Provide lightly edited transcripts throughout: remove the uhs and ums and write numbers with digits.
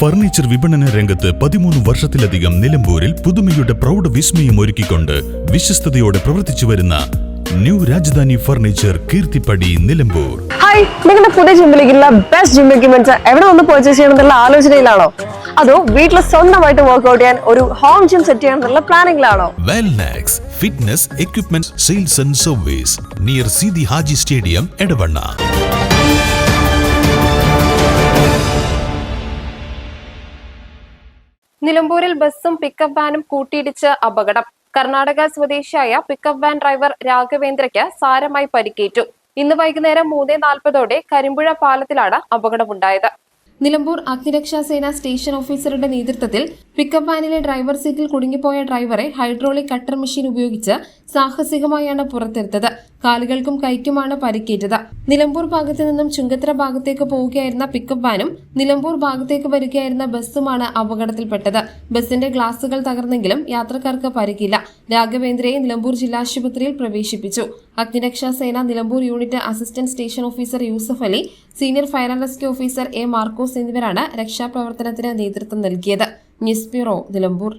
Furniture വിപണന രംഗത്ത് 13 വർഷത്തിലധികം നിലമ്പൂരിൽ പുതുമയുടെ പ്രൗഢ വിസ്മയം ഒരുക്കിക്കൊണ്ട് വിശ്വസ്തയോടെ പ്രവർത്തിച്ചു വരുന്ന new Rajadhani furniture Keerthippadi Nilambur. Hi, നിങ്ങളുടെ പുതിയ ജിമ്മിലേക്കുള്ള ബെസ്റ്റ് ജിം എക്യുപ്മെന്റ്സ് എവിടെ വന്ന് പർച്ചേസ് ചെയ്യണമെന്നുള്ള ആലോചനയിലാണോ? അതോ വീട്ടിൽ സ്വന്തമായിട്ട് വർക്ക്ഔട്ട് ചെയ്യാൻ ഒരു ഹോം ജിം സെറ്റ് ചെയ്യാനുള്ള പ്ലാനിംഗിലാണോ? Wellnex fitness equipment sales and service near Sidi Haji stadium Edavanna. നിലമ്പൂരിൽ ബസ്സും പിക്കപ്പ് വാനും കൂട്ടിയിടിച്ച് അപകടം. കർണാടക സ്വദേശിയായ പിക്കപ്പ് വാൻ ഡ്രൈവർ രാഘവേന്ദ്രയ്ക്ക് സാരമായി പരിക്കേറ്റു. ഇന്ന് വൈകുന്നേരം 3:40 കരിമ്പുഴ പാലത്തിലാണ് അപകടമുണ്ടായത്. നിലമ്പൂർ അഗ്നിരക്ഷാസേന സ്റ്റേഷൻ ഓഫീസറുടെ നേതൃത്വത്തിൽ പിക്കപ്പ് വാനിലെ ഡ്രൈവർ സീറ്റിൽ കുടുങ്ങിപ്പോയ ഡ്രൈവറെ ഹൈഡ്രോളിക് കട്ടർ മെഷീൻ ഉപയോഗിച്ച് സാഹസികമായാണ് പുറത്തെടുത്തത്. കാലുകൾക്കും കൈക്കുമാണ് പരിക്കേറ്റത്. നിലമ്പൂർ ഭാഗത്തു നിന്നും ചുങ്കത്തറ ഭാഗത്തേക്ക് പോവുകയായിരുന്ന പിക്കപ്പ് വാനും നിലമ്പൂർ ഭാഗത്തേക്ക് വരികയായിരുന്ന ബസ്സുമാണ് അപകടത്തിൽപ്പെട്ടത്. ബസിന്റെ ഗ്ലാസുകൾ തകർന്നെങ്കിലും യാത്രക്കാർക്ക് പരിക്കില്ല. രാഘവേന്ദ്രയെ നിലമ്പൂർ ജില്ലാശുപത്രിയിൽ പ്രവേശിപ്പിച്ചു. അഗ്നിരക്ഷാസേന Nilambur unit assistant station officer Yusuf Ali, senior fire and rescue officer A Markose എന്നിവരാണ് രക്ഷാപ്രവർത്തനത്തിന് നേതൃത്വം നൽകിയത്. News bureau, Nilambur.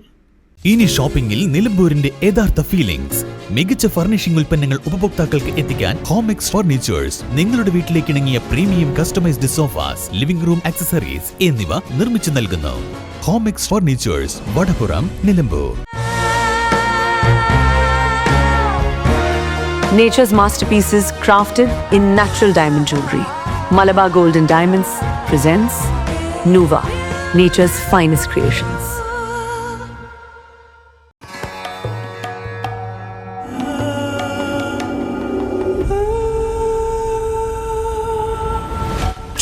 ഇനി ഷോപ്പിംഗിൽ നിലമ്പൂരിന്റെ യഥാർത്ഥ ഫീലിംഗ്സ്. മികച്ച ഫർണിഷിംഗ് ഉൽപ്പന്നങ്ങൾ ഉപഭോക്താക്കൾക്ക് എത്തിക്കാൻ ഹോമെക്സ് ഫർണിച്ചേഴ്സ് നിങ്ങളുടെ വീട്ടിലേക്ക് ഇണങ്ങിയ premium customised sofas, living room accessories എന്നിവ നിർമ്മിച്ചു നൽകുന്നു. Homex furnitures, Vadapuram, Nilambur. Nature's masterpieces crafted in natural diamond jewelry. Malabar Gold and Diamonds presents Nuva, nature's finest creations.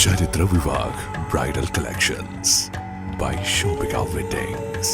Charitra Vivag Bridal Collections by Shobhika Weddings.